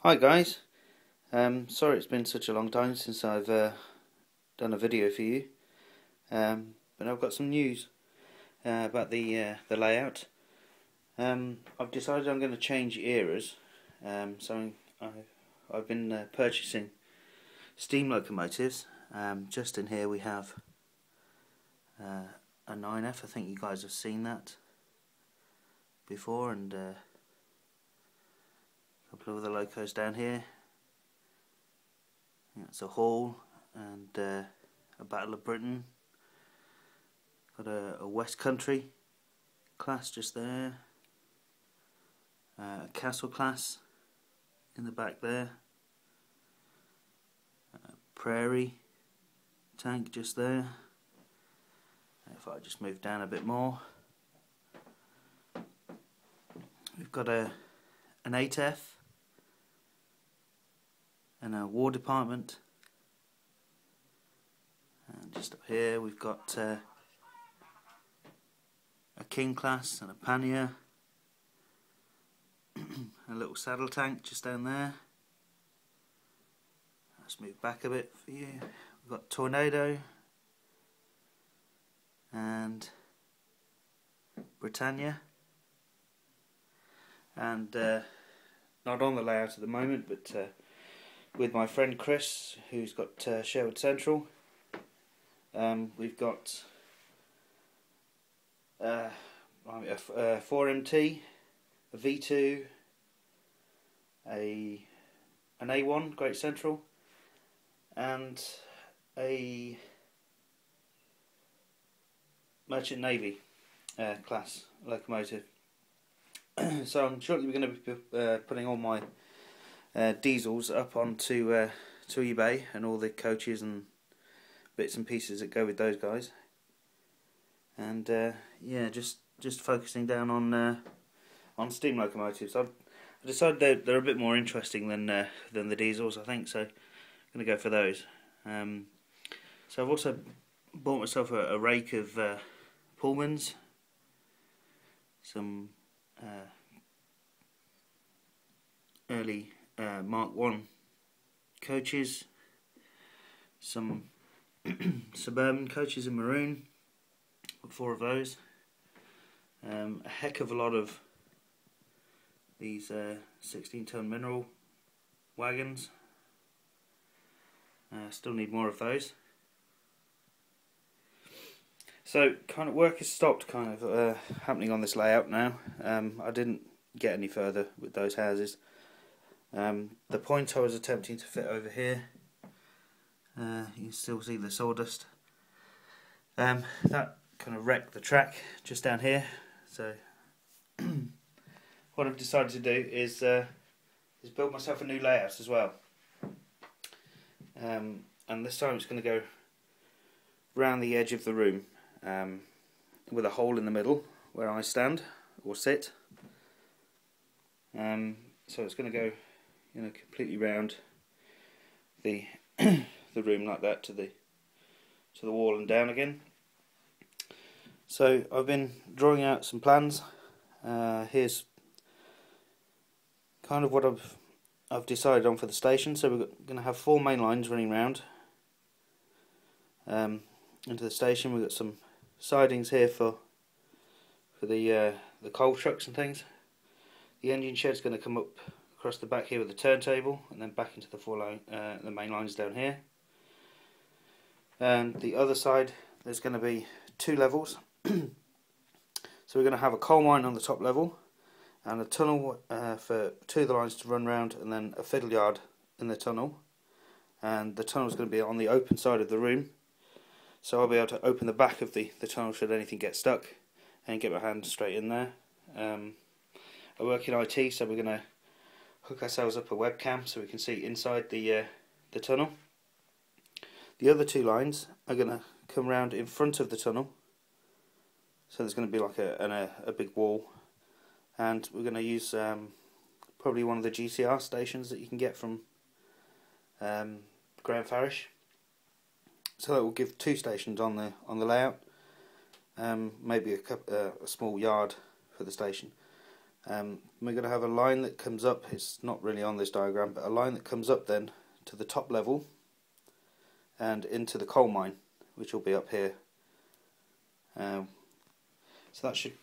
Hi guys, sorry it's been such a long time since I've done a video for you, but I've got some news about the layout. I've decided I'm going to change eras, so I've been purchasing steam locomotives. Just in here we have a 9F. I think you guys have seen that before, and a couple of other locos down here. It's a Hall and a Battle of Britain. Got a West Country class just there, a Castle class in the back there, a Prairie tank just there. If I just move down a bit more, we've got an 8F and a War Department, and just up here we've got a King class and a Pannier, a little saddle tank just down there. Let's move back a bit for you. We've got Tornado and Britannia, and not on the layout at the moment, but with my friend Chris, who's got Sherwood Central, we've got a 4MT, a V2, an A1 Great Central, and a Merchant Navy class locomotive. So I'm shortly going to be putting all my diesels up onto to eBay, and all the coaches and bits and pieces that go with those guys. And yeah, just focusing down on steam locomotives. I decided they're a bit more interesting than the diesels, I think, so I'm going to go for those. So I've also bought myself a rake of Pullmans, some early Mark 1 coaches, some Suburban coaches in maroon, 4 of those, a heck of a lot of these 16-ton mineral wagons. Still need more of those. So kind of work has stopped happening on this layout now. I didn't get any further with those houses. The point I was attempting to fit over here, you can still see the sawdust. That kind of wrecked the track just down here. So what I've decided to do is build myself a new layout as well. And this time it's going to go round the edge of the room, with a hole in the middle where I stand or sit. So it's going to go, completely round the the room like that to the wall and down again. So I've been drawing out some plans. Here's kind of what I've decided on for the station. So we're going to have 4 main lines running round into the station. We've got some sidings here for the coal trucks and things. The engine shed's going to come up across the back here with the turntable, and then back into the main lines down here. And the other side, there's going to be 2 levels. So we're going to have a coal mine on the top level, and a tunnel for 2 of the lines to run round, and then a fiddle yard in the tunnel. And the tunnel is going to be on the open side of the room, so I'll be able to open the back of the tunnel should anything get stuck, and get my hand straight in there. I work in IT, so we're going to hook ourselves up a webcam so we can see inside the tunnel. The other 2 lines are going to come round in front of the tunnel, so there's going to be like a big wall, and we're going to use probably one of the GCR stations that you can get from Graham Farish. So that will give 2 stations on the layout, maybe a small yard for the station. We're going to have a line that comes up, it's not really on this diagram, but a line that comes up then to the top level and into the coal mine, which will be up here. So that should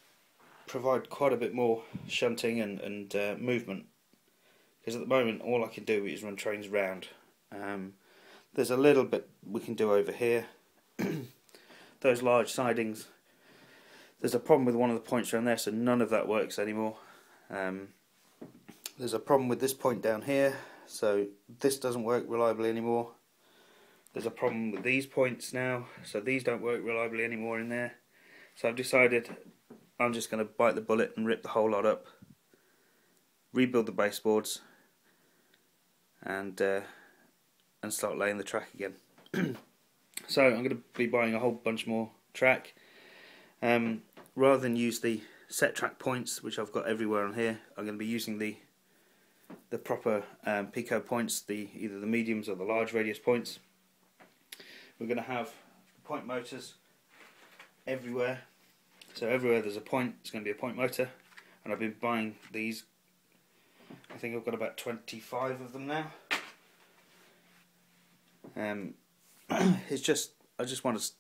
provide quite a bit more shunting and movement, because at the moment all I can do is run trains round. There's a little bit we can do over here. Those large sidings, there's a problem with one of the points around there, so none of that works anymore. There's a problem with this point down here, so this doesn't work reliably anymore. There's a problem with these points now, so these don't work reliably anymore in there. So I've decided I'm just going to bite the bullet and rip the whole lot up, rebuild the baseboards, and start laying the track again. So I'm going to be buying a whole bunch more track. Rather than use the set track points, which I've got everywhere on here, I'm going to be using the proper Pico points, either the mediums or the large radius points. We're going to have point motors everywhere. So everywhere there's a point, it's going to be a point motor, and I've been buying these. I think I've got about 25 of them now. I just want to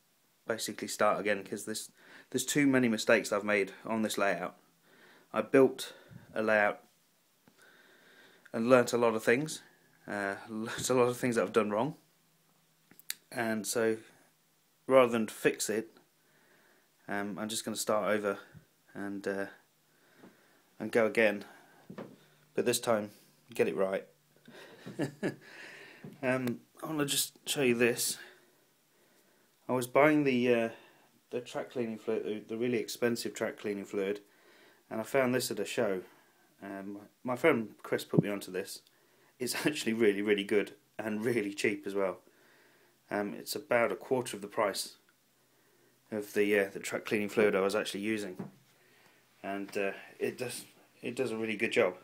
basically start again, because there's too many mistakes I've made on this layout. I built a layout and learnt a lot of things, learnt a lot of things that I've done wrong, and so rather than fix it, I'm just going to start over and go again, but this time get it right. I want to just show you this. I was buying the track cleaning fluid, the really expensive track cleaning fluid, and I found this at a show. My friend Chris put me onto this. It's actually really, really good and really cheap as well. It's about a quarter of the price of the track cleaning fluid I was actually using, and it does a really good job.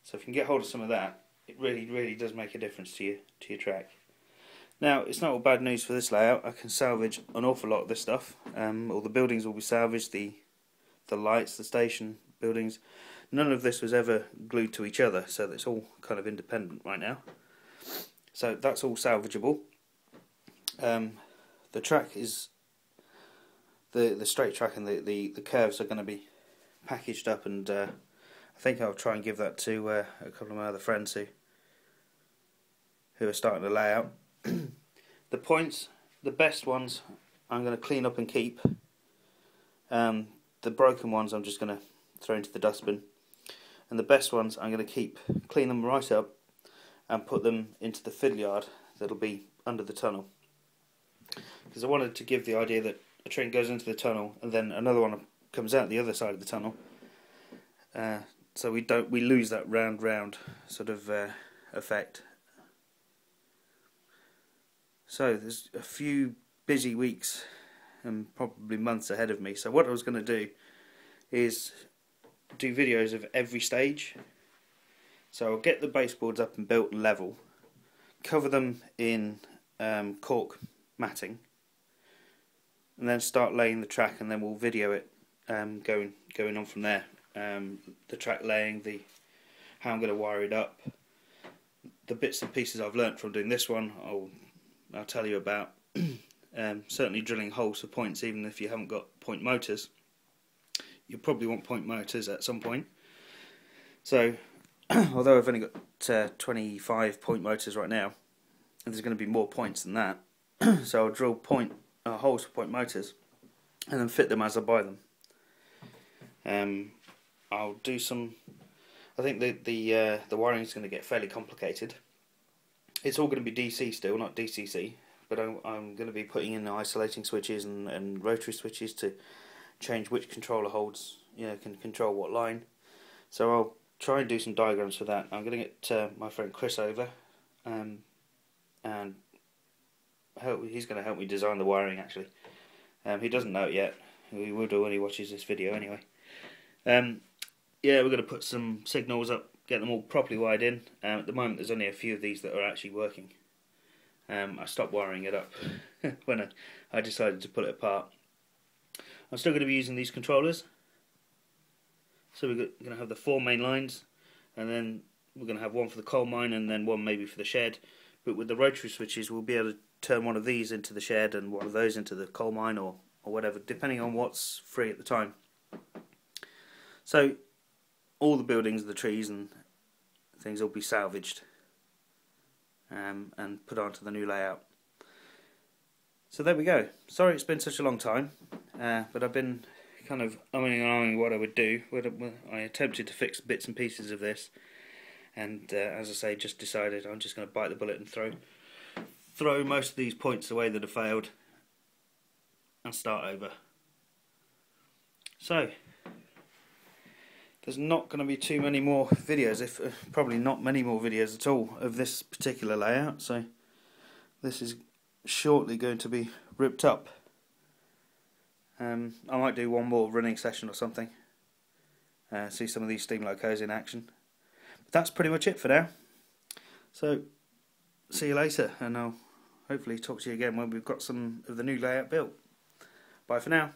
So if you can get hold of some of that, it really does make a difference to your track. Now, it's not all bad news for this layout. I can salvage an awful lot of this stuff. All the buildings will be salvaged, the lights, the station buildings. None of this was ever glued to each other, so it's all kind of independent right now. So that's all salvageable. The track is the straight track, and the curves are going to be packaged up, and I think I'll try and give that to a couple of my other friends who are starting to lay out. The points, the best ones, I'm going to clean up and keep. The broken ones I'm just going to throw into the dustbin, and the best ones I'm going to keep, clean them right up, and put them into the fiddle yard that'll be under the tunnel. Because I wanted to give the idea that a train goes into the tunnel and then another one comes out the other side of the tunnel, so we lose that round sort of effect. So there's a few busy weeks and probably months ahead of me. So what I was going to do is do videos of every stage. So I'll get the baseboards up and built and level, cover them in cork matting, and then start laying the track, and then we'll video it going on from there. The track laying, how I'm going to wire it up, the bits and pieces I've learnt from doing this one, I'll tell you about. Certainly drilling holes for points, even if you haven't got point motors. You'll probably want point motors at some point. So, although I've only got 25 point motors right now, and there's going to be more points than that, so I'll drill holes for point motors, and then fit them as I buy them. I'll do some. I think the wiring is going to get fairly complicated. It's all going to be DC still, not DCC, but I'm going to be putting in isolating switches and rotary switches to change which controller holds, can control what line. So I'll try and do some diagrams for that. I'm going to get my friend Chris over, and he's going to help me design the wiring actually. He doesn't know it yet. He will do when he watches this video anyway. Yeah, we're going to put some signals up, get them all properly wired in. At the moment there's only a few of these that are actually working. I stopped wiring it up when I decided to pull it apart. I'm still going to be using these controllers. So we're going to have the 4 main lines, and then we're going to have one for the coal mine and then one maybe for the shed. But with the rotary switches, we'll be able to turn one of these into the shed and one of those into the coal mine, or whatever, depending on what's free at the time. So all the buildings, the trees and things will be salvaged and put onto the new layout. So there we go. Sorry it's been such a long time, but I've been kind of umming and ahhing what I would do. I attempted to fix bits and pieces of this, and as I say, just decided I'm just going to bite the bullet and throw most of these points away that have failed and start over. So there's not going to be too many more videos, probably not many more videos at all, of this particular layout. So this is shortly going to be ripped up. I might do one more running session or something, see some of these steam locos in action. But that's pretty much it for now. So see you later, and I'll hopefully talk to you again when we've got some of the new layout built. Bye for now.